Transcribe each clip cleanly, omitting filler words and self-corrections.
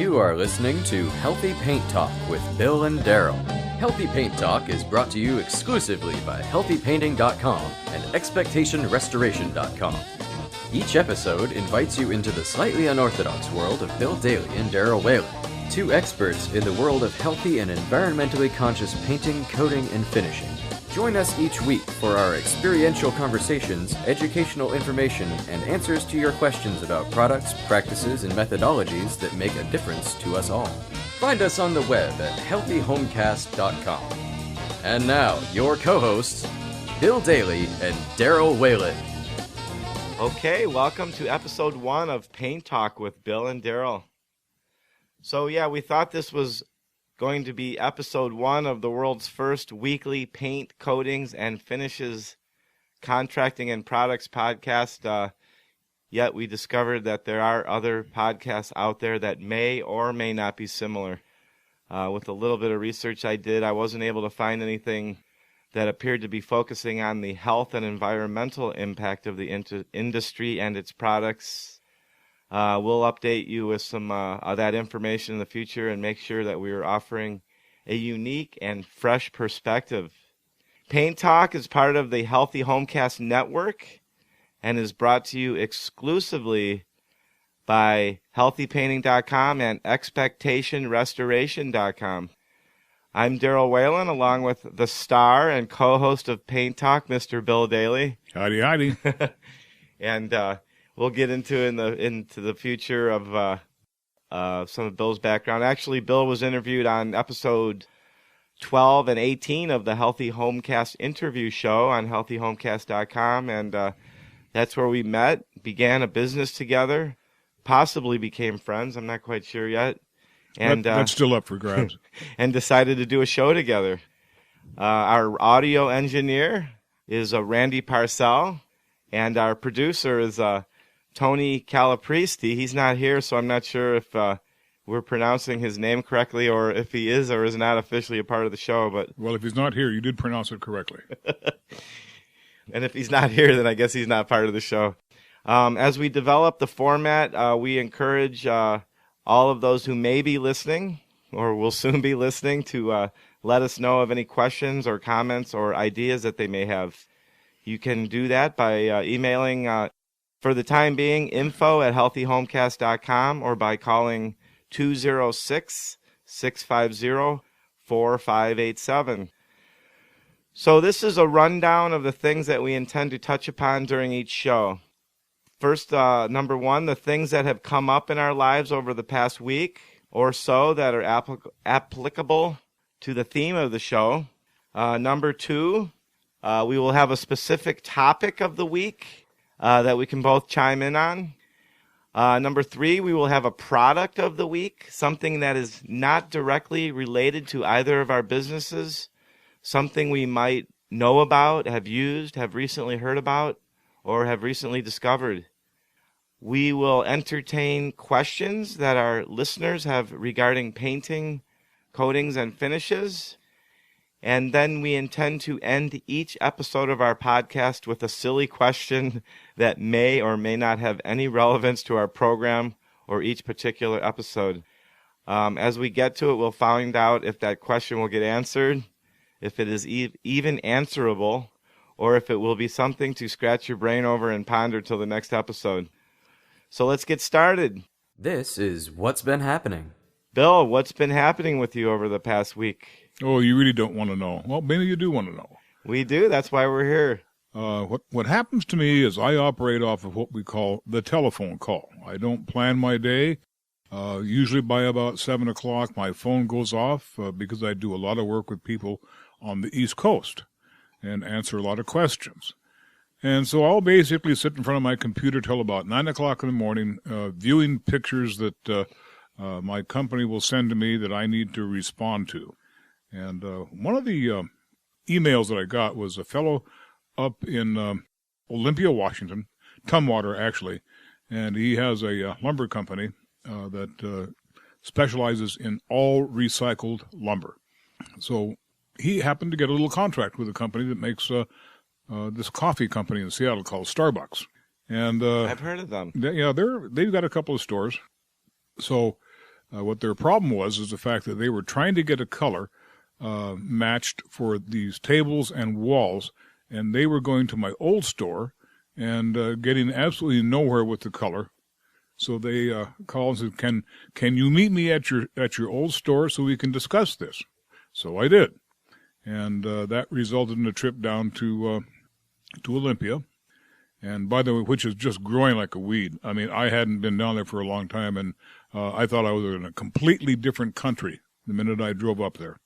You are listening to Healthy Paint Talk with Bill and Darryl. Healthy Paint Talk is brought to you exclusively by HealthyPainting.com and ExpectationRestoration.com. Each episode invites you into the slightly unorthodox world of Bill Daly and Darryl Whalen, two experts in the world of healthy and environmentally conscious painting, coating, and finishing. Join us each week for our experiential conversations, educational information, and answers to your questions about products, practices, and methodologies that make a difference to us all. Find us on the web at healthyhomecast.com. And now, your co-hosts, Bill Daly and Darryl Whalen. Okay, welcome to episode 1 of Paint Talk with Bill and Darryl. So yeah, we thought this was going to be episode 1 of the world's first weekly paint, coatings, and finishes contracting and products podcast. Yet we discovered that there are other podcasts out there that may or may not be similar. With a little bit of research I did, I wasn't able to find anything that appeared to be focusing on the health and environmental impact of the industry and its products. We'll update you with some of that information in the future and make sure that we are offering a unique and fresh perspective. Paint Talk is part of the Healthy Homecast Network and is brought to you exclusively by HealthyPainting.com and ExpectationRestoration.com. I'm Darryl Whalen, along with the star and co-host of Paint Talk, Mr. Bill Daly. Howdy, howdy. And we'll get into the future of some of Bill's background. Actually, Bill was interviewed on episode 12 and 18 of the Healthy Homecast interview show on HealthyHomecast.com, and that's where we met, began a business together, possibly became friends. I'm not quite sure yet. And that's still up for grabs. And decided to do a show together. Our audio engineer is Randy Parcel, and our producer is Tony Calapristi. He's not here, so I'm not sure if we're pronouncing his name correctly or if he is or is not officially a part of the show. But well, if he's not here, you did pronounce it correctly. And if he's not here, then I guess he's not part of the show. As we develop the format, we encourage all of those who may be listening or will soon be listening to let us know of any questions or comments or ideas that they may have. You can do that by emailing, for the time being, info@healthyhomecast.com or by calling 206-650-4587. So this is a rundown of the things that we intend to touch upon during each show. First, number 1, the things that have come up in our lives over the past week or so that are applicable to the theme of the show. Number 2, we will have a specific topic of the week that we can both chime in on. Number 3, we will have a product of the week, something that is not directly related to either of our businesses, something we might know about, have used, have recently heard about, or have recently discovered. We will entertain questions that our listeners have regarding painting, coatings, and finishes. And then we intend to end each episode of our podcast with a silly question that may or may not have any relevance to our program or each particular episode. As we get to it, we'll find out if that question will get answered, if it is even answerable, or if it will be something to scratch your brain over and ponder till the next episode. So let's get started. This is What's Been Happening. Bill, what's been happening with you over the past week? Oh, you really don't want to know. Well, maybe you do want to know. We do. That's why we're here. What happens to me is I operate off of what we call the telephone call. I don't plan my day. Usually by about 7 o'clock, my phone goes off because I do a lot of work with people on the East Coast and answer a lot of questions. And so I'll basically sit in front of my computer till about 9 o'clock in the morning, viewing pictures that my company will send to me that I need to respond to. And one of the emails that I got was a fellow up in Olympia, Washington, Tumwater actually, and he has a lumber company that specializes in all recycled lumber. So he happened to get a little contract with a company that makes this coffee company in Seattle called Starbucks. And I've heard of them. They've got a couple of stores. So What their problem was is the fact that they were trying to get a color matched for these tables and walls, and they were going to my old store and getting absolutely nowhere with the color. So they called and said, "Can you meet me at your old store so we can discuss this?" So I did, and that resulted in a trip down to Olympia, and by the way, which is just growing like a weed. I mean, I hadn't been down there for a long time, and I thought I was in a completely different country the minute I drove up there.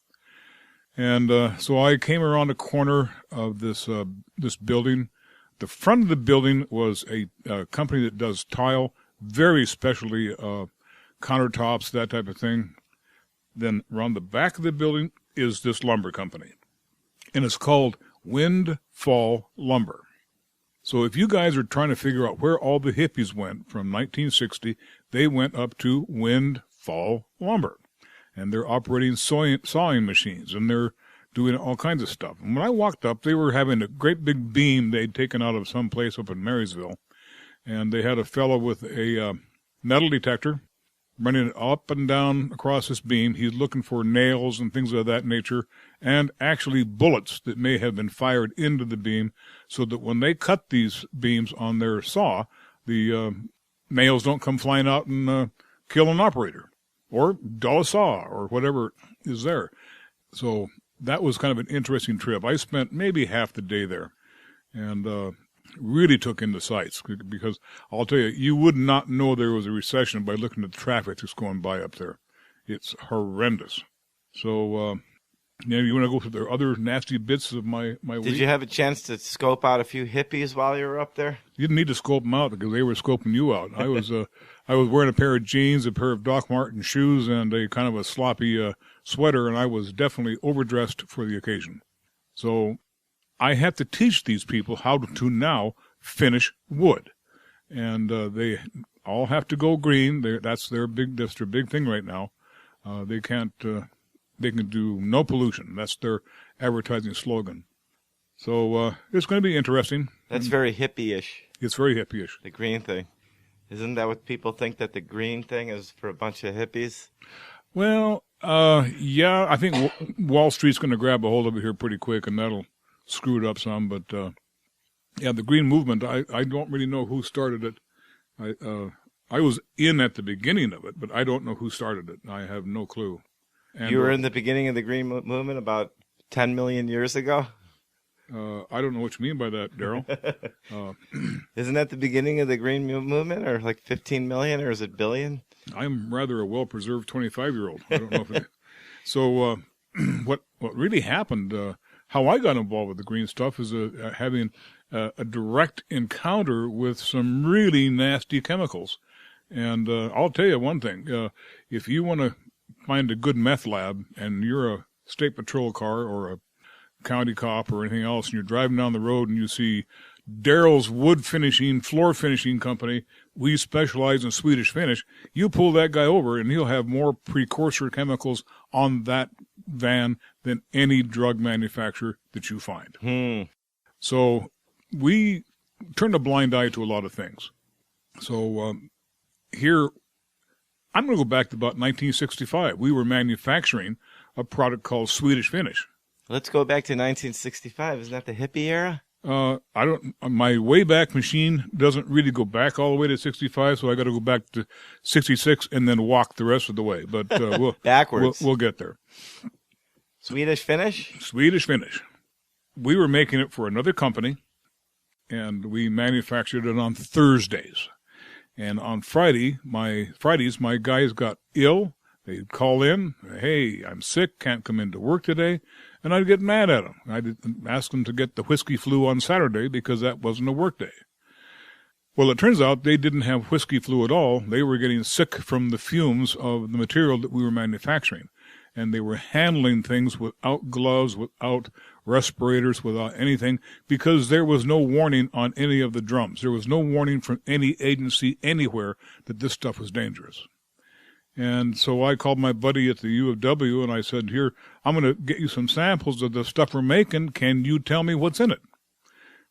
And so I came around the corner of this building. The front of the building was a company that does tile, very specialty countertops, that type of thing. Then around the back of the building is this lumber company, and it's called Windfall Lumber. So if you guys are trying to figure out where all the hippies went from 1960, they went up to Windfall Lumber, and they're operating sawing machines, and they're doing all kinds of stuff. And when I walked up, they were having a great big beam they'd taken out of some place up in Marysville, and they had a fellow with a metal detector running it up and down across this beam. He's looking for nails and things of that nature, and actually bullets that may have been fired into the beam, so that when they cut these beams on their saw, the nails don't come flying out and kill an operator or dull a saw or whatever is there. So that was kind of an interesting trip. I spent maybe half the day there and really took in the sights, because I'll tell you, you would not know there was a recession by looking at the traffic that's going by up there. It's horrendous. So, you want to go through the other nasty bits of my week? Did you have a chance to scope out a few hippies while you were up there? You didn't need to scope them out because they were scoping you out. I was wearing a pair of jeans, a pair of Doc Marten shoes, and a kind of a sloppy sweater, and I was definitely overdressed for the occasion. So I have to teach these people how to now finish wood, and they all have to go green. That's their big thing right now. They can do no pollution. That's their advertising slogan. So it's going to be interesting. That's very hippie-ish. It's very hippie-ish. The green thing. Isn't that what people think, that the green thing is for a bunch of hippies? Well, yeah, I think Wall Street's going to grab a hold of it here pretty quick, and that'll screw it up some. But, yeah, the green movement, I don't really know who started it. I was in at the beginning of it, but I don't know who started it. I have no clue. And, you were in the beginning of the green movement about 10 million years ago? I don't know what you mean by that, Darryl. Isn't that the beginning of the green movement, or like 15 million, or is it billion? I'm rather a well-preserved 25-year-old. I don't know if it, so what really happened, how I got involved with the green stuff is having a direct encounter with some really nasty chemicals. And I'll tell you one thing. If you want to find a good meth lab and you're a state patrol car or a county cop or anything else, and you're driving down the road and you see Darryl's wood finishing, floor finishing company, we specialize in Swedish finish, you pull that guy over and he'll have more precursor chemicals on that van than any drug manufacturer that you find. So we turn a blind eye to a lot of things. So here, I'm going to go back to about 1965. We were manufacturing a product called Swedish finish. Let's go back to 1965. Isn't that the hippie era? My Wayback Machine doesn't really go back all the way to 65, so I got to go back to 66 and then walk the rest of the way. But we'll backwards. We'll get there. Swedish finish? Swedish finish. We were making it for another company, and we manufactured it on Thursdays. And on Fridays, my guys got ill. They'd call in, "Hey, I'm sick, can't come into work today." And I'd get mad at them. I'd ask them to get the whiskey flu on Saturday because that wasn't a work day. Well, it turns out they didn't have whiskey flu at all. They were getting sick from the fumes of the material that we were manufacturing. And they were handling things without gloves, without respirators, without anything, because there was no warning on any of the drums. There was no warning from any agency anywhere that this stuff was dangerous. And so I called my buddy at the U of W, and I said, "Here, I'm going to get you some samples of the stuff we're making. Can you tell me what's in it?"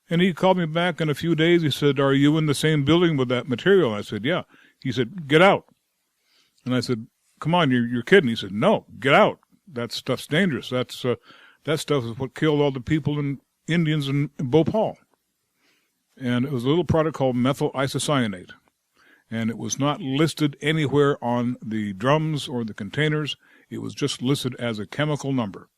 And he called me back in a few days. He said, "Are you in the same building with that material?" I said, "Yeah." He said, "Get out." And I said, come on, you're kidding. He said, no, get out. That stuff's dangerous. That stuff is what killed all the people and Indians in Bhopal. And it was a little product called methyl isocyanate. And it was not listed anywhere on the drums or the containers. It was just listed as a chemical number.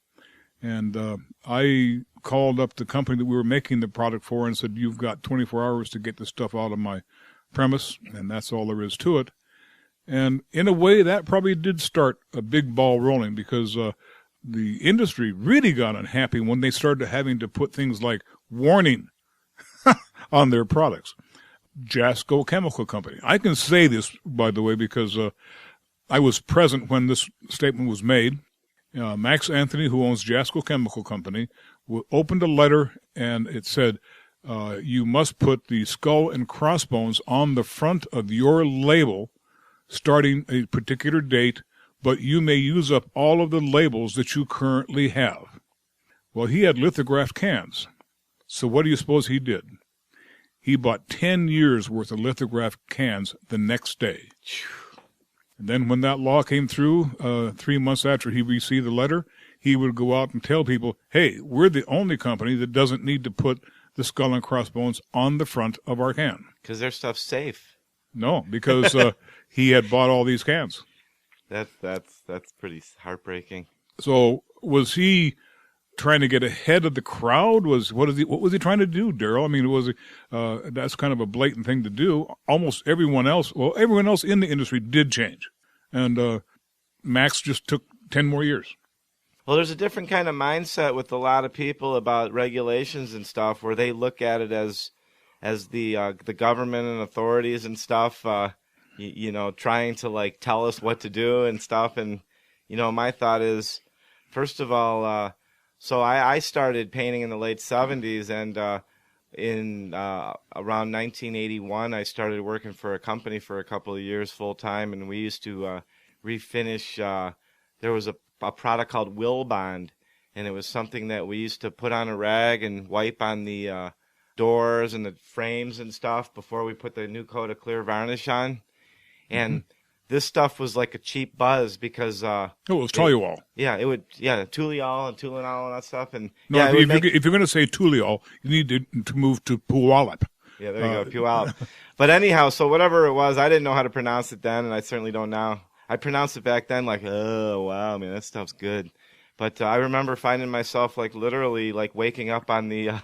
And I called up the company that we were making the product for and said, you've got 24 hours to get this stuff out of my premise, and that's all there is to it. And in a way, that probably did start a big ball rolling, because the industry really got unhappy when they started having to put things like warning on their products. Jasco Chemical Company. I can say this, by the way, because I was present when this statement was made. Max Anthony, who owns Jasco Chemical Company, opened a letter, and it said, you must put the skull and crossbones on the front of your label starting a particular date, but you may use up all of the labels that you currently have. Well, he had lithographed cans. So what do you suppose he did? He bought 10 years' worth of lithographed cans the next day. And then when that law came through, 3 months after he received the letter, he would go out and tell people, hey, we're the only company that doesn't need to put the skull and crossbones on the front of our can. Because their stuff's safe. No, because he had bought all these cans. That's pretty heartbreaking. So was he trying to get ahead of the crowd? What was he trying to do, Darryl? I mean, that's kind of a blatant thing to do. Almost everyone else in the industry did change, and Max just took 10 more years. Well, there's a different kind of mindset with a lot of people about regulations and stuff, where they look at it as the government and authorities and stuff, trying to like tell us what to do and stuff. And my thought is, first of all, so I started painting in the late 70s, and in around 1981, I started working for a company for a couple of years full time, and we used to refinish. There was a product called Will Bond, and it was something that we used to put on a rag and wipe on the doors and the frames and stuff before we put the new coat of clear varnish on. And this stuff was like a cheap buzz because it was toluol. Toluol and Tulinol and that stuff. And no, if you're going to say toluol, you need to move to Puyallup. Yeah, there you go, Puyallup. But anyhow, so whatever it was, I didn't know how to pronounce it then, and I certainly don't now. I pronounced it back then like, oh wow, man, that stuff's good. But I remember finding myself like literally like waking up on the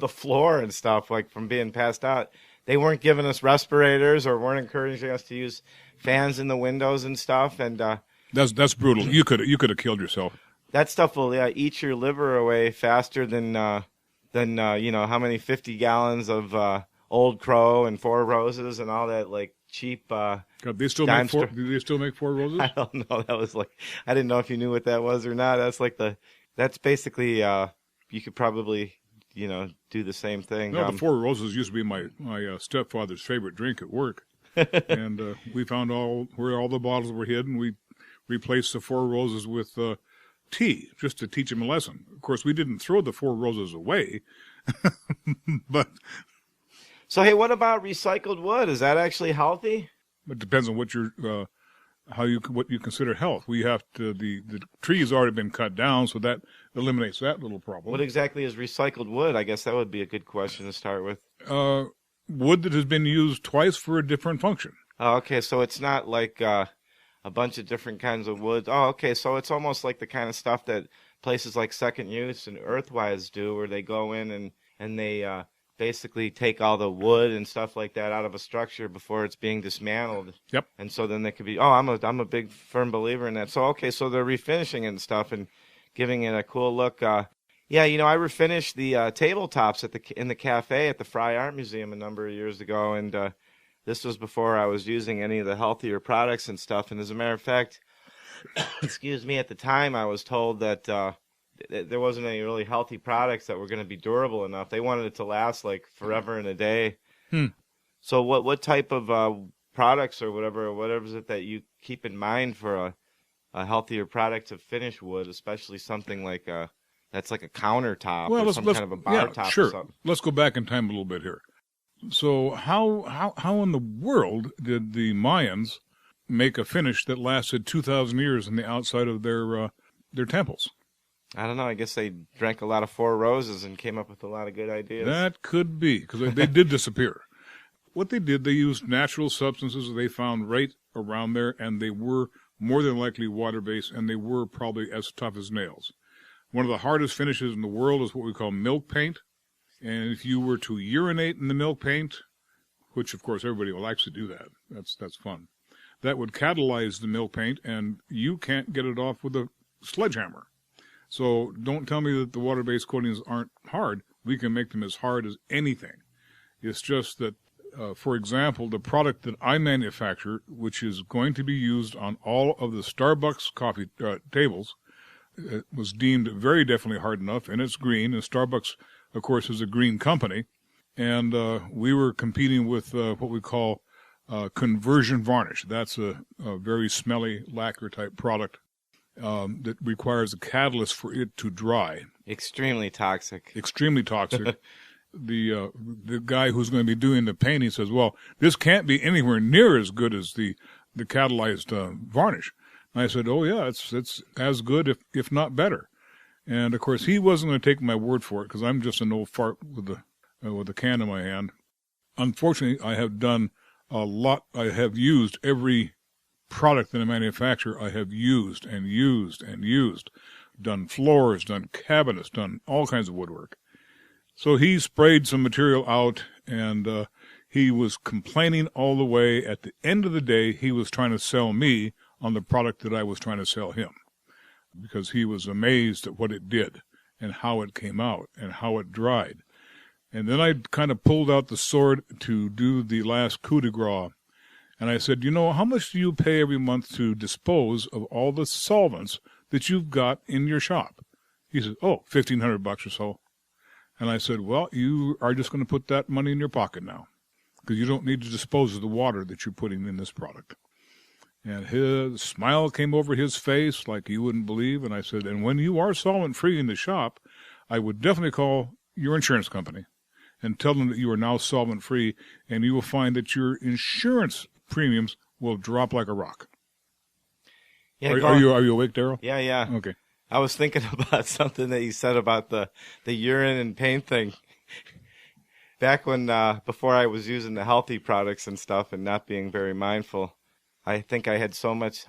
floor and stuff, like from being passed out. They weren't giving us respirators or weren't encouraging us to use fans in the windows and stuff. And that's brutal. You could have killed yourself. That stuff will eat your liver away faster than how many 50 gallons of Old Crow and Four Roses and all that like cheap. God, do they still make Four Roses? I don't know. That was like, I didn't know if you knew what that was or not. That's basically you could probably do the same thing. No, the Four Roses used to be my stepfather's favorite drink at work. And we found where all the bottles were hidden. We replaced the Four Roses with tea, just to teach him a lesson. Of course, we didn't throw the Four Roses away, but. So, hey, what about recycled wood? Is that actually healthy? It depends on what you consider health. We have to the tree has already been cut down, so that eliminates that little problem. What exactly is recycled wood? I guess that would be a good question to start with. Wood that has been used twice for a different function. Oh, okay, so it's not like a bunch of different kinds of wood. Oh, okay, so it's almost like the kind of stuff that places like Second Use and Earthwise do, where they go in and they basically take all the wood and stuff like that out of a structure before it's being dismantled. Yep. And so then they could be, I'm a big firm believer in that. So, okay, so they're refinishing it and stuff and giving it a cool look. I refinished the tabletops in the cafe at the Fry Art Museum a number of years ago, and this was before I was using any of the healthier products and stuff. And as a matter of fact, excuse me, at the time I was told that there wasn't any really healthy products that were going to be durable enough. They wanted it to last like forever and a day. So what type of products or whatever is it that you keep in mind for a healthier product to finish wood, especially something like that's like a countertop or some kind of a bar top sure. or something? Let's go back in time a little bit here. So how in the world did the Mayans make a finish that lasted 2,000 years on the outside of their temples. I don't know. I guess they drank a lot of Four Roses and came up with a lot of good ideas. That could be, because they did disappear. What they did, they used natural substances that they found right around there, and they were more than likely water-based, and they were probably as tough as nails. One of the hardest finishes in the world is what we call milk paint. And if you were to urinate in the milk paint, which, of course, everybody likes to do that. That's fun. That would catalyze the milk paint, and you can't get it off with a sledgehammer. So don't tell me that the water-based coatings aren't hard. We can make them as hard as anything. It's just that, for example, the product that I manufacture, which is going to be used on all of the Starbucks coffee tables, was deemed very definitely hard enough, and it's green. And Starbucks, of course, is a green company. And we were competing with what we call conversion varnish. That's a very smelly lacquer-type product that requires a catalyst for it to dry. Extremely toxic. Extremely toxic. The guy who's going to be doing the painting says, well, this can't be anywhere near as good as the catalyzed varnish. And I said, oh, yeah, it's as good, if not better. And, of course, he wasn't going to take my word for it because I'm just an old fart with a can in my hand. Unfortunately, I have done a lot. I have used every product that I manufacture. I have used and used and used. Done floors, done cabinets, done all kinds of woodwork. So he sprayed some material out, and he was complaining all the way. At the end of the day, he was trying to sell me on the product that I was trying to sell him, because he was amazed at what it did and how it came out and how it dried. And then I kind of pulled out the sword to do the last coup de grace. And I said, how much do you pay every month to dispose of all the solvents that you've got in your shop? He said, $1,500 or so. And I said, well, you are just going to put that money in your pocket now, because you don't need to dispose of the water that you're putting in this product. And his smile came over his face like you wouldn't believe. And I said, and when you are solvent-free in the shop, I would definitely call your insurance company and tell them that you are now solvent-free, and you will find that your insurance premiums will drop like a rock. Yeah, are you awake, Darryl? Yeah. Okay. I was thinking about something that you said about the urine and paint thing. Back when, before I was using the healthy products and stuff and not being very mindful, I think I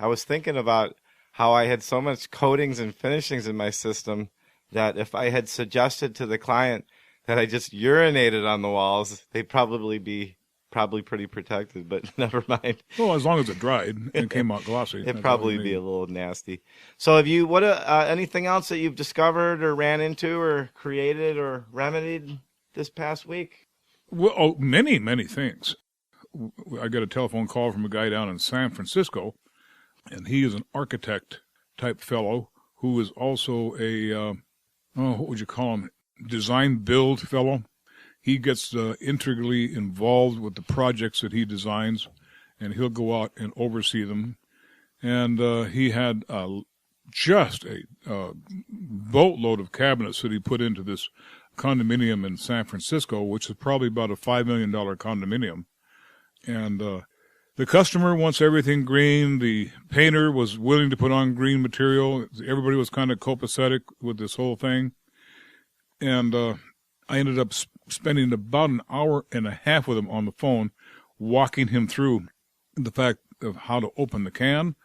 was thinking about how I had so much coatings and finishings in my system that if I had suggested to the client that I just urinated on the walls, they'd probably be pretty protected, but never mind. Well, as long as it dried and came out glossy. It'd probably be a little nasty. So have you, anything else that you've discovered or ran into or created or remedied this past week? Well, many, many things. I got a telephone call from a guy down in San Francisco, and he is an architect-type fellow who is also a, what would you call him, design-build fellow. He gets integrally involved with the projects that he designs, and he'll go out and oversee them. And he had just a boatload of cabinets that he put into this condominium in San Francisco, which is probably about a $5 million condominium. And the customer wants everything green. The painter was willing to put on green material. Everybody was kind of copacetic with this whole thing. And I ended up spending about an hour and a half with him on the phone, walking him through the fact of how to open the can,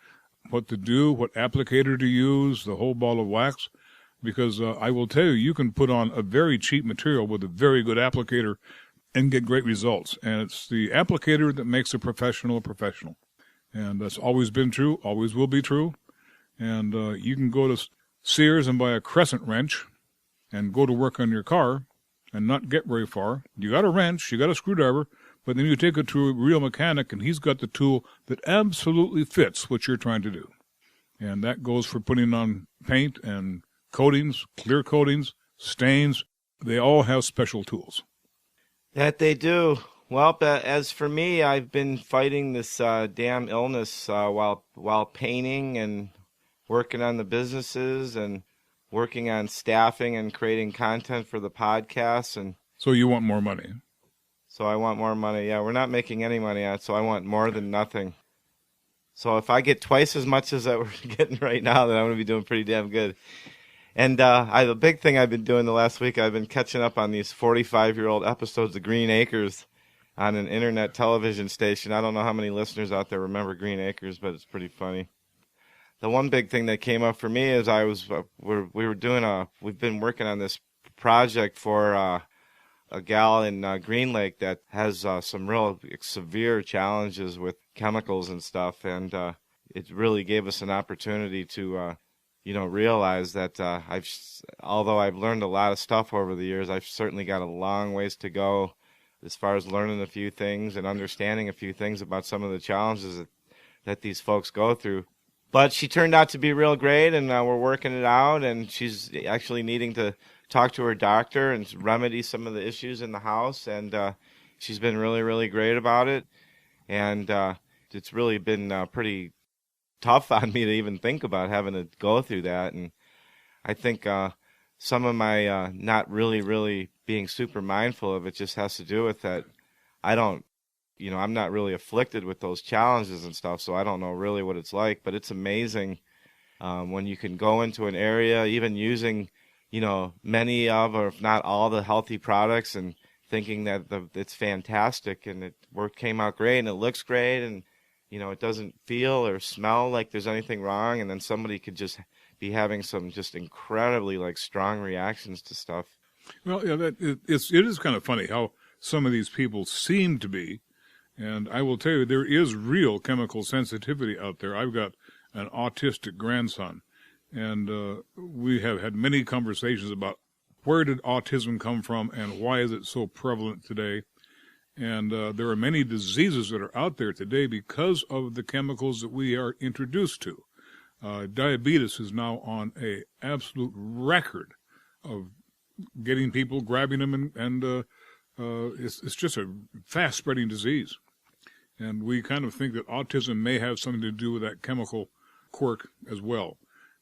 what to do, what applicator to use, the whole ball of wax. Because I will tell you, you can put on a very cheap material with a very good applicator and get great results. And it's the applicator that makes a professional a professional. And that's always been true, always will be true. And you can go to Sears and buy a crescent wrench and go to work on your car and not get very far. You got a wrench, you got a screwdriver, but then you take it to a real mechanic and he's got the tool that absolutely fits what you're trying to do. And that goes for putting on paint and coatings, clear coatings, stains. They all have special tools. That they do. Well, as for me, I've been fighting this damn illness while painting and working on the businesses and working on staffing and creating content for the podcast. And so you want more money? So I want more money. Yeah, we're not making any money on it, so I want more than nothing. So if I get twice as much as that we're getting right now, then I'm going to be doing pretty damn good. And the big thing I've been doing the last week, I've been catching up on these 45-year-old episodes of Green Acres on an internet television station. I don't know how many listeners out there remember Green Acres, but it's pretty funny. The one big thing that came up for me is we've been working on this project for a gal in Green Lake that has some real severe challenges with chemicals and stuff, and it really gave us an opportunity to realize that although I've learned a lot of stuff over the years, I've certainly got a long ways to go as far as learning a few things and understanding a few things about some of the challenges that these folks go through. But she turned out to be real great, and we're working it out, and she's actually needing to talk to her doctor and remedy some of the issues in the house, and she's been really, really great about it. And it's really been pretty tough on me to even think about having to go through that. And I think some of my not really being super mindful of it just has to do with that I'm not really afflicted with those challenges and stuff, so I don't know really what it's like. But it's amazing when you can go into an area, even using, many of, or if not all, the healthy products, and thinking that it's fantastic and came out great and it looks great, and it doesn't feel or smell like there's anything wrong, and then somebody could just be having some just incredibly strong reactions to stuff. Well, yeah, it is kind of funny how some of these people seem to be. And I will tell you, there is real chemical sensitivity out there. I've got an autistic grandson, and we have had many conversations about where did autism come from and why is it so prevalent today. And there are many diseases that are out there today because of the chemicals that we are introduced to. Diabetes is now on a absolute record of getting people, grabbing them, and it's just a fast-spreading disease. And we kind of think that autism may have something to do with that chemical quirk as well.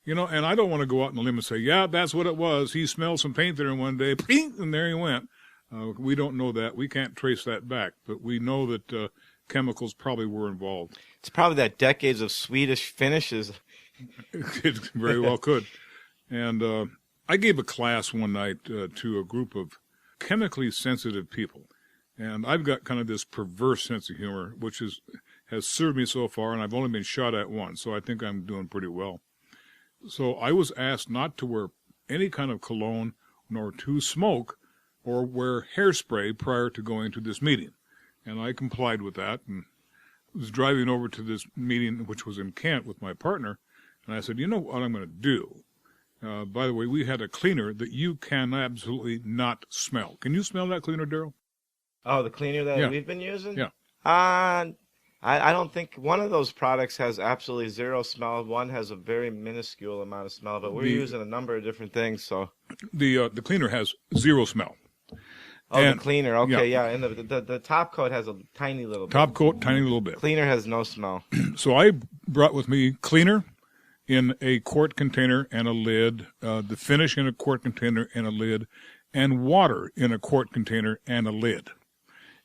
And I don't want to go out on a limb and say, yeah, that's what it was. He smelled some paint there one day, and there he went. We don't know that. We can't trace that back. But we know that chemicals probably were involved. It's probably that decades of Swedish finishes. It very well could. And I gave a class one night to a group of chemically sensitive people. And I've got kind of this perverse sense of humor, which has served me so far, and I've only been shot at once, so I think I'm doing pretty well. So I was asked not to wear any kind of cologne, nor to smoke, or wear hairspray prior to going to this meeting. And I complied with that, and was driving over to this meeting, which was in Kent, with my partner, and I said, you know what I'm going to do? By the way, we had a cleaner that you can absolutely not smell. Can you smell that cleaner, Darryl? Oh, the cleaner that we've been using? Yeah. I don't think one of those products has absolutely zero smell. One has a very minuscule amount of smell, but we're using a number of different things. So the cleaner has zero smell. Oh, and the cleaner. Okay, yeah. And the top coat has a tiny little bit. Top coat, tiny little bit. Cleaner has no smell. So I brought with me cleaner in a quart container and a lid, the finish in a quart container and a lid, and water in a quart container and a lid.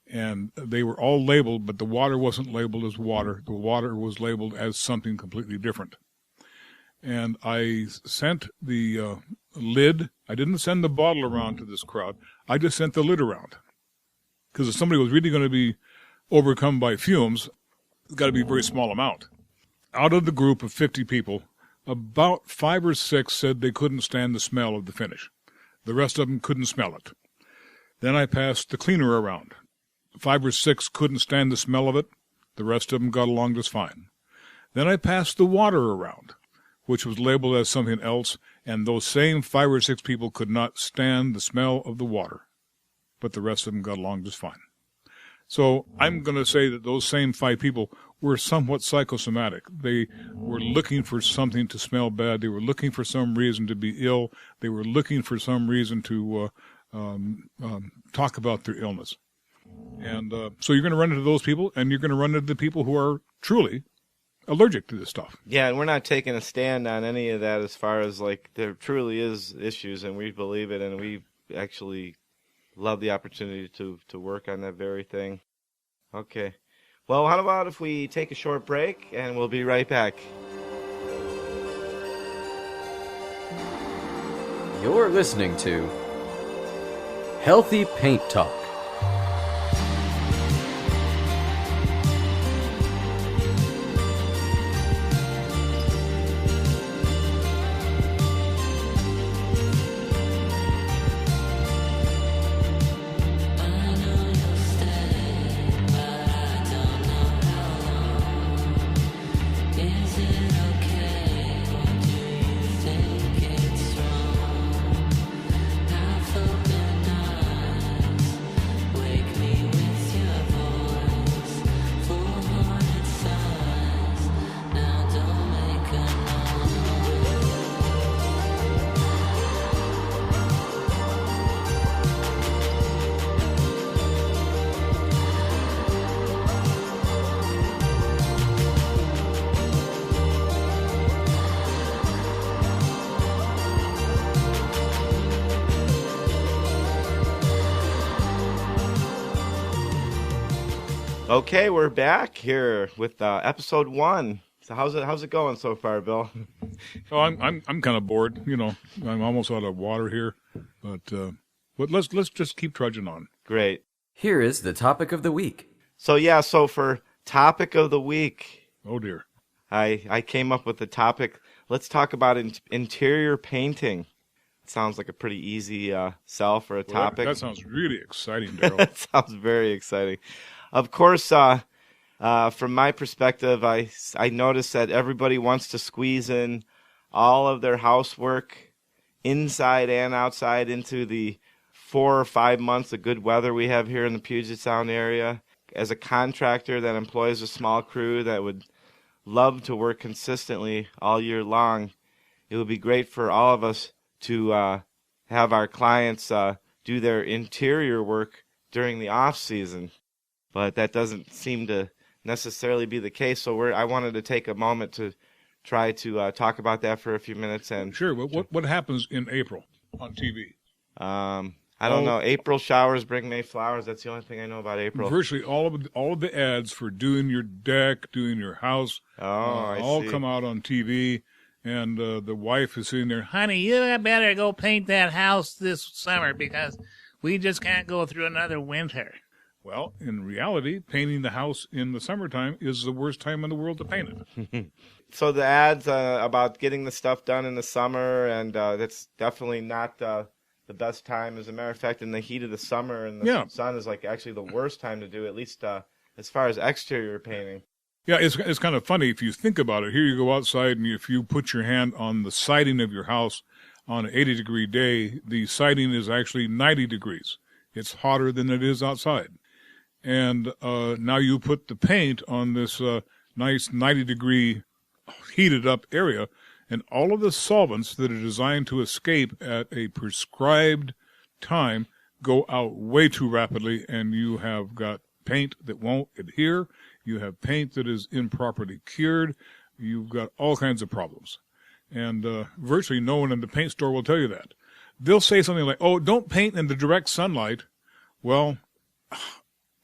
And they were all labeled, but the water wasn't labeled as water. The water was labeled as something completely different. And I sent the lid. I didn't send the bottle around to this crowd. I just sent the lid around. Because if somebody was really going to be overcome by fumes, it's got to be a very small amount. Out of the group of 50 people, about 5 or 6 said they couldn't stand the smell of the finish. The rest of them couldn't smell it. Then I passed the cleaner around. 5 or 6 couldn't stand the smell of it. The rest of them got along just fine. Then I passed the water around, which was labeled as something else, and those same 5 or 6 people could not stand the smell of the water. But the rest of them got along just fine. So I'm going to say that those same 5 people were somewhat psychosomatic. They were looking for something to smell bad. They were looking for some reason to be ill. They were looking for some reason to talk about their illness. And so you're going to run into those people, and you're going to run into the people who are truly allergic to this stuff. Yeah, and we're not taking a stand on any of that as far as, there truly is issues, and we believe it, and we actually love the opportunity to work on that very thing. Okay. Well, how about if we take a short break, and we'll be right back. You're listening to Healthy Paint Talk. Okay, we're back here with episode 1. So how's it going so far, Bill? Oh, I'm kind of bored. You know, I'm almost out of water here, but let's just keep trudging on. Great. Here is the topic of the week. So for topic of the week, Oh dear. I came up with the topic. Let's talk about interior painting. It sounds like a pretty easy sell for a topic. That sounds really exciting, Daryl. It sounds very exciting. Of course, from my perspective, I noticed that everybody wants to squeeze in all of their housework inside and outside into the 4 or 5 months of good weather we have here in the Puget Sound area. As a contractor that employs a small crew that would love to work consistently all year long, it would be great for all of us to have our clients do their interior work during the off season. But that doesn't seem to necessarily be the case. So I wanted to take a moment to try to talk about that for a few minutes. And Sure, but what happens in April on TV? I don't know. April showers bring May flowers. That's the only thing I know about April. Virtually all of the ads for doing your deck, doing your house, I all see. come out on TV. And the wife is sitting there, honey, you better go paint that house this summer because we just can't go through another winter. Well, in reality, painting the house in the summertime is the worst time in the world to paint it. So the ads about getting the stuff done in the summer, and that's definitely not the best time. As a matter of fact, in the heat of the summer, and the sun is like actually the worst time to do, at least as far as exterior painting. Yeah, it's kind of funny if you think about it. Here you go outside, and if you put your hand on the siding of your house on an 80-degree day, the siding is actually 90 degrees. It's hotter than it is outside. And now you put the paint on this nice 90-degree heated-up area, and all of the solvents that are designed to escape at a prescribed time go out way too rapidly, and you have got paint that won't adhere. You have paint that is improperly cured. You've got all kinds of problems. And virtually no one in the paint store will tell you that. They'll say something like, oh, don't paint in the direct sunlight. Well,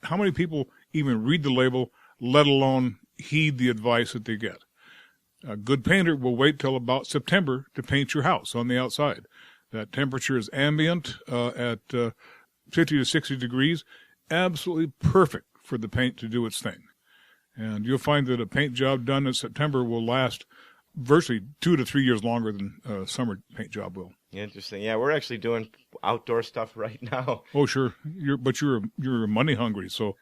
how many people even read the label, let alone heed the advice that they get? A good painter will wait till about September to paint your house on the outside. That temperature is ambient at 50 to 60 degrees, absolutely perfect for the paint to do its thing. And you'll find that a paint job done in September will last virtually 2 to 3 years longer than a summer paint job will. Interesting. Yeah, we're actually doing outdoor stuff right now. Oh, sure. You're money hungry, so.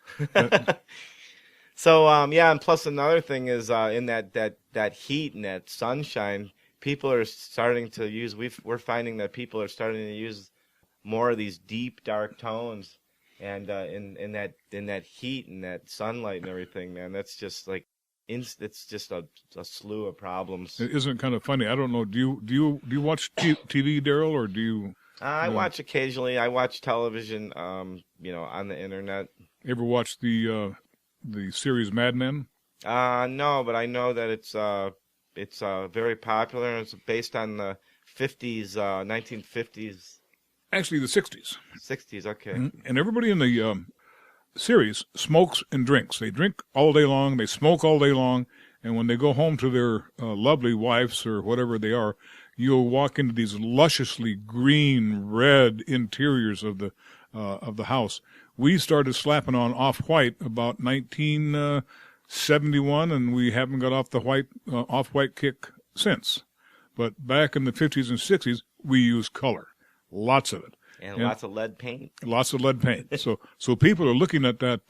So and plus another thing is in that heat and that sunshine, people are starting to use. We're finding that people are starting to use more of these deep dark tones, and in that heat and that sunlight and everything, man, that's just like it's just a slew of problems. It isn't kind of funny. I don't know. Do you watch TV, Daryl, or do you? I watch occasionally. I watch television, on the internet. Ever watch the series Mad Men? No, but I know that it's very popular, and it's based on the 50s, 1950s. Actually, the 60s. 60s, okay. And everybody in the series smokes and drinks. They drink all day long, they smoke all day long, and when they go home to their lovely wives or whatever they are, you'll walk into these lusciously green, red interiors of the house. We started slapping on off-white about 1971, and we haven't got off the off-white kick since. But back in the 50s and 60s, we used color, lots of it. And lots of lead paint. Lots of lead paint. So people are looking at that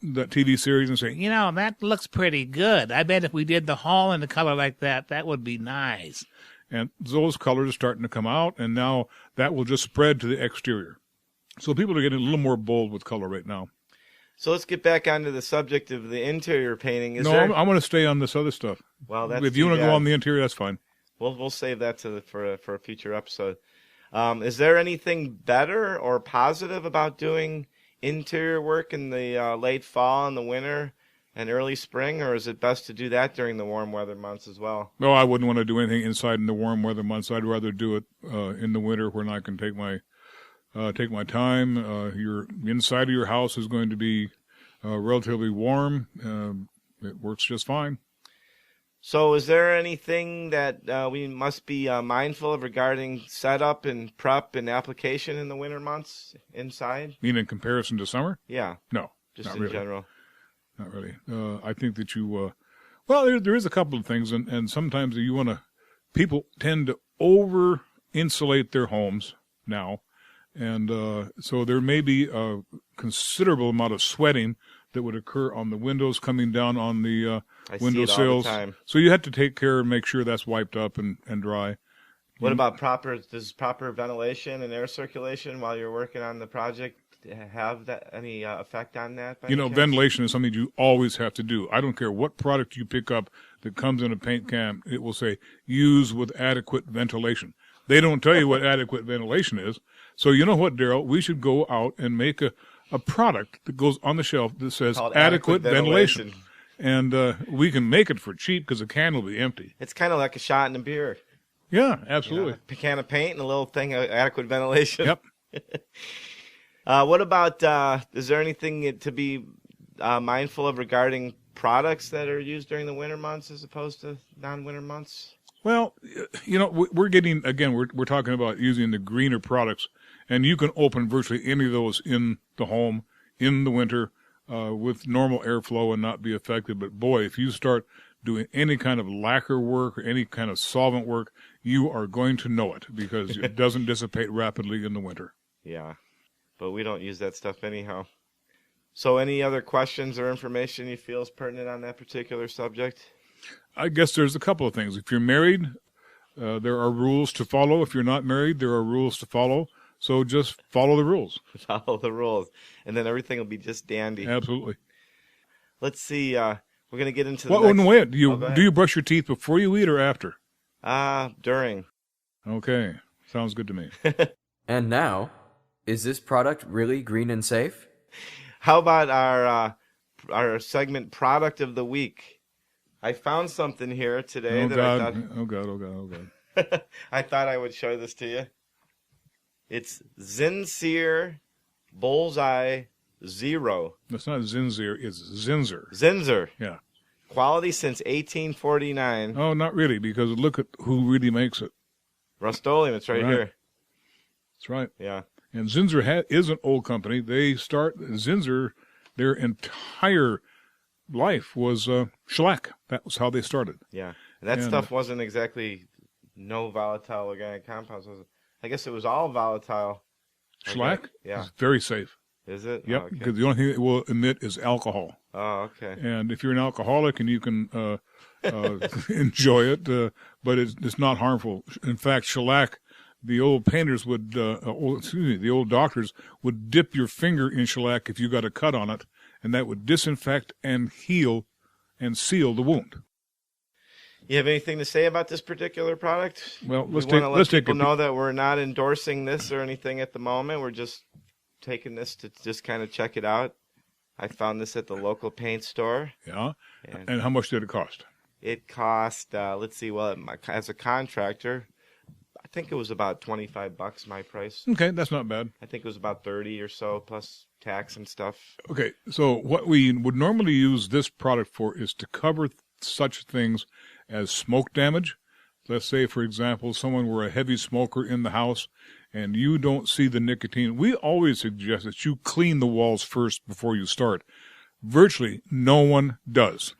TV series and saying, that looks pretty good. I bet if we did the hall in a color like that, that would be nice. And those colors are starting to come out, and now that will just spread to the exterior. So people are getting a little more bold with color right now. So let's get back onto the subject of the interior painting. I'm going to stay on this other stuff. Well, that's if you want to go on the interior, that's fine. We'll save that for a future episode. Is there anything better or positive about doing interior work in the late fall and the winter and early spring, or is it best to do that during the warm weather months as well? No, I wouldn't want to do anything inside in the warm weather months. I'd rather do it in the winter when I can take my time. Your inside of your house is going to be relatively warm. It works just fine. So is there anything that we must be mindful of regarding setup and prep and application in the winter months inside? You mean in comparison to summer? Yeah. No, just not in really. general. Not really. I think that you, there is a couple of things, and sometimes people tend to over-insulate their homes now, and so there may be a considerable amount of sweating that would occur on the windows coming down on the windowsills. So you have to take care and make sure that's wiped up and dry. What about proper ventilation and air circulation while you're working on the project? Have that any effect on that? Ventilation is something you always have to do. I don't care what product you pick up that comes in a paint can, it will say, use with adequate ventilation. They don't tell you what adequate ventilation is. So you know what, Darryl? We should go out and make a product that goes on the shelf that says adequate ventilation. And we can make it for cheap because the can will be empty. It's kind of like a shot in a beer. Yeah, absolutely. A can of paint and a little thing of adequate ventilation. Yep. What about, is there anything to be mindful of regarding products that are used during the winter months as opposed to non-winter months? Well, we're getting, again, we're talking about using the greener products, and you can open virtually any of those in the home in the winter with normal airflow and not be affected. But boy, if you start doing any kind of lacquer work or any kind of solvent work, you are going to know it because it doesn't dissipate rapidly in the winter. Yeah, but we don't use that stuff anyhow. So any other questions or information you feel is pertinent on that particular subject? I guess there's a couple of things. If you're married, there are rules to follow. If you're not married, there are rules to follow. So just follow the rules. Follow the rules, and then everything will be just dandy. Absolutely. Let's see. We're going to get into the next... Wait. Do you brush your teeth before you eat or after? During. Okay. Sounds good to me. And now, is this product really green and safe? How about our segment Product of the Week? I found something here today I thought... Oh, God. I thought I would show this to you. It's Zinser BullsEye Zero. That's not Zinser, it's Zinser. Zinser. Yeah. Quality since 1849. Oh, not really, because look at who really makes it. Rust-Oleum, it's right here. That's right. Yeah. And Zinser is an old company. Zinser, their entire life was shellac. That was how they started. Yeah. And that stuff wasn't exactly no volatile organic compounds, was it? I guess it was all volatile. Shellac? Okay. Yeah. It's very safe. Is it? Yep, Oh, okay. because the only thing it will emit is alcohol. Oh, okay. And if you're an alcoholic and you can enjoy it, but it's not harmful. In fact, shellac, the old painters would, the old doctors would dip your finger in shellac if you got a cut on it, and that would disinfect and heal and seal the wound. You have anything to say about this particular product? Well, let's let take people know that we're not endorsing this or anything at the moment. We're just taking this to just kind of check it out. I found this at the local paint store. Yeah. And how much did it cost? It cost, let's see, well, as a contractor, I think it was about $25, my price. Okay, that's not bad. I think it was about 30 or so, plus tax and stuff. Okay, so what we would normally use this product for is to cover such things as smoke damage. Let's say, for example, someone were a heavy smoker in the house and you don't see the nicotine. We always suggest that you clean the walls first before you start. Virtually no one does.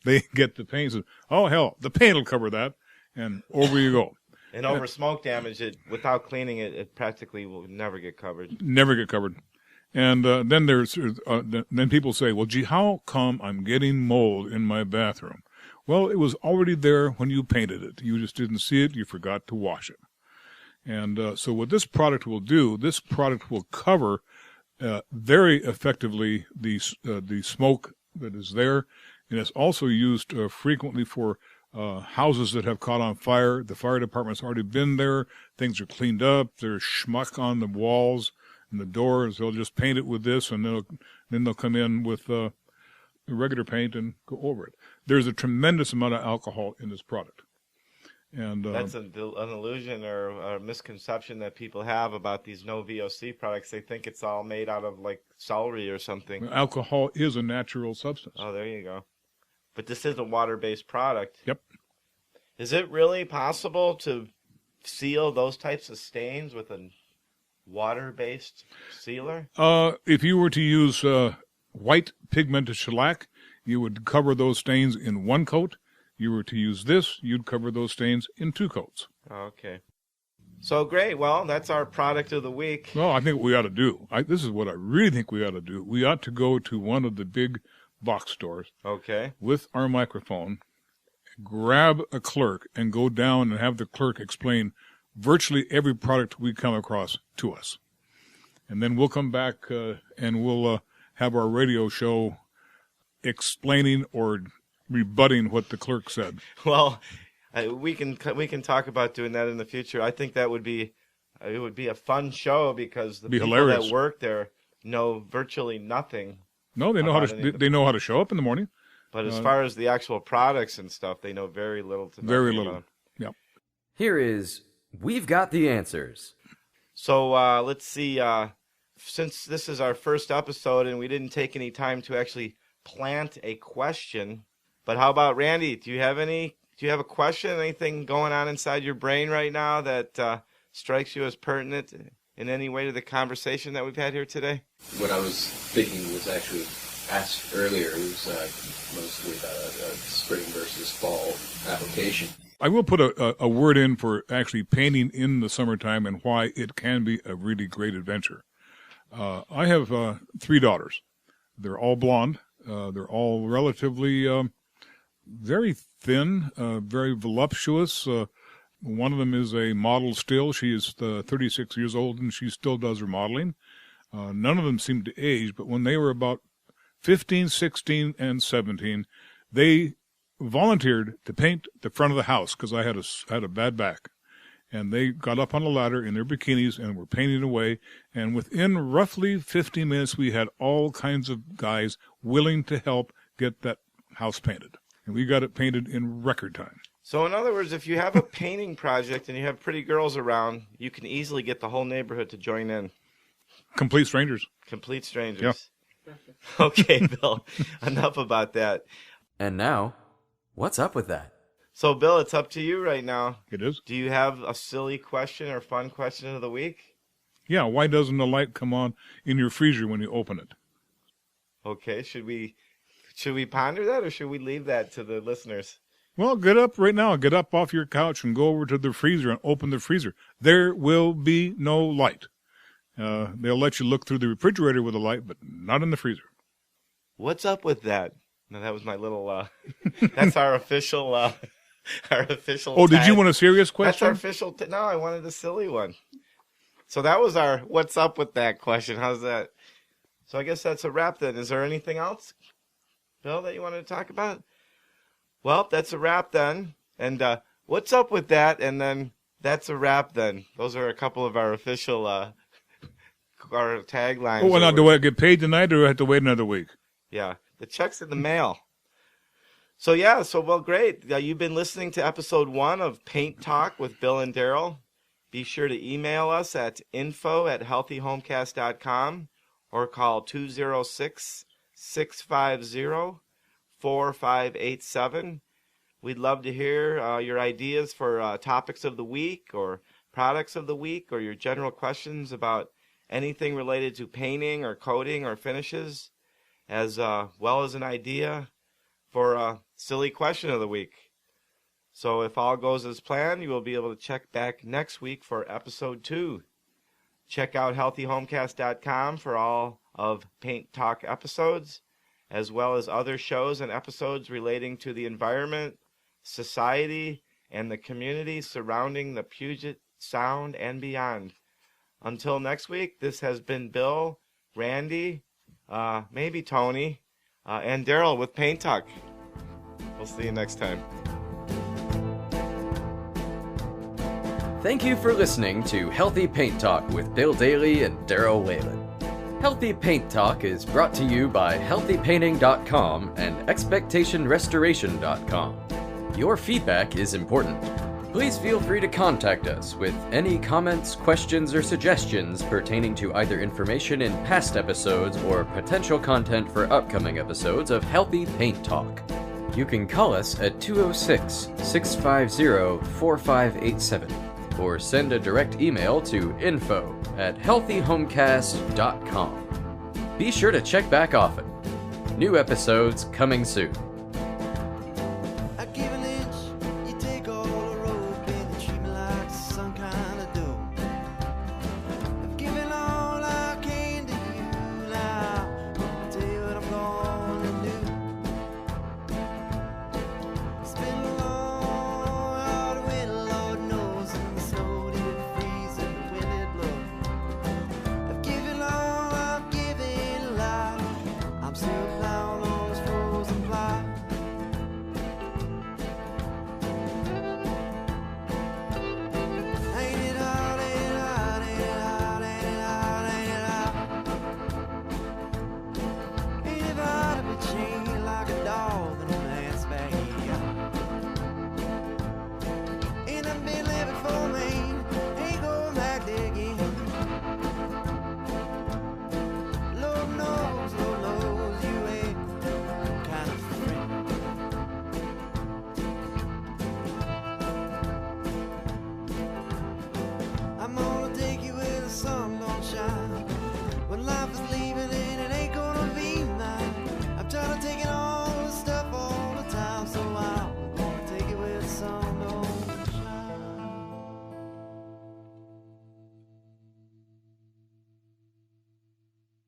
They get the paint and say, oh, hell, the paint will cover that, and over you go. And over smoke damage, without cleaning it, it practically will never get covered. Never get covered. And then people say, well, gee, how come I'm getting mold in my bathroom? Well, it was already there when you painted it. You just didn't see it. You forgot to wash it. And so what this product will do, this product will cover very effectively the smoke that is there. And it's also used frequently for houses that have caught on fire. The fire department's already been there. Things are cleaned up. There's schmuck on the walls and the doors. They'll just paint it with this, and then they'll come in with regular paint and go over it. There's a tremendous amount of alcohol in this product. And that's an illusion or a misconception that people have about these no VOC products. They think it's all made out of like celery or something. Alcohol is a natural substance. Oh, there you go. But this is a water-based product. Yep. Is it really possible to seal those types of stains with a water-based sealer? If you were to use white pigmented shellac, you would cover those stains in one coat. You were to use this, you'd cover those stains in 2 coats. Okay. So great. Well, that's our product of the week. Well, I think what we ought to do, this is what I really think we ought to do. We ought to go to one of the big box stores. Okay. With our microphone, grab a clerk, and go down and have the clerk explain virtually every product we come across to us. And then we'll come back and we'll have our radio show explaining or rebutting what the clerk said. Well, we can talk about doing that in the future. I think that would be a fun show because the people hilarious. that work there know virtually nothing. No, they know how to show up in the morning. But as far as the actual products and stuff, they know very little to nothing. Very little. Yep. Here is We've Got the Answers. So let's see. Since this is our first episode and we didn't take any time to actually plant a question, but how about Randy? Do you have a question? Anything going on inside your brain right now that strikes you as pertinent in any way to the conversation that we've had here today? What I was thinking was actually asked earlier. It was mostly about a spring versus fall application. I will put a word in for actually painting in the summertime and why it can be a really great adventure. I have 3 daughters. They're all blonde. They're all relatively very thin, very voluptuous. One of them is a model still. She is 36 years old, and she still does her modeling. None of them seem to age, but when they were about 15, 16, and 17, they volunteered to paint the front of the house because I had a bad back. And they got up on a ladder in their bikinis and were painting away. And within roughly 15 minutes, we had all kinds of guys willing to help get that house painted. And we got it painted in record time. So in other words, if you have a painting project and you have pretty girls around, you can easily get the whole neighborhood to join in. Complete strangers. Complete strangers. Yeah. Okay, Bill, enough about that. And now, what's up with that? So, Bill, it's up to you right now. It is? Do you have a silly question or fun question of the week? Yeah, why doesn't the light come on in your freezer when you open it? Okay, should we ponder that or should we leave that to the listeners? Well, get up right now. Get up off your couch and go over to the freezer and open the freezer. There will be no light. They'll let you look through the refrigerator with a light, but not in the freezer. What's up with that? No, that was my little, that's our official, our official. Oh, did you want a serious question? That's our official, no, I wanted a silly one. So that was our, what's up with that question? How's that? So I guess that's a wrap then. Is there anything else, Bill, that you wanted to talk about? Well, that's a wrap then. And what's up with that? And then that's a wrap then. Those are a couple of our official our taglines. Oh, well, now, do I get paid tonight or do I have to wait another week? Yeah, the check's in the mail. So, yeah, well, great. You've been listening to episode 1 of Paint Talk with Bill and Darryl. Be sure to email us at info@healthyhomecast.com or call 206-650-4587. We'd love to hear your ideas for topics of the week or products of the week, or your general questions about anything related to painting or coating or finishes, as well as an idea for a silly question of the week. So if all goes as planned, you will be able to check back next week for episode 2. Check out healthyhomecast.com for all of Paint Talk episodes, as well as other shows and episodes relating to the environment, society, and the community surrounding the Puget Sound and beyond. Until next week, this has been Bill, Randy, maybe Tony, and Darryl with Paint Talk. We'll see you next time. Thank you for listening to Healthy Paint Talk with Bill Daly and Darryl Whalen. Healthy Paint Talk is brought to you by HealthyPainting.com and ExpectationRestoration.com. Your feedback is important. Please feel free to contact us with any comments, questions, or suggestions pertaining to either information in past episodes or potential content for upcoming episodes of Healthy Paint Talk. You can call us at 206-650-4587 or send a direct email to info@healthyhomecast.com. Be sure to check back often. New episodes coming soon.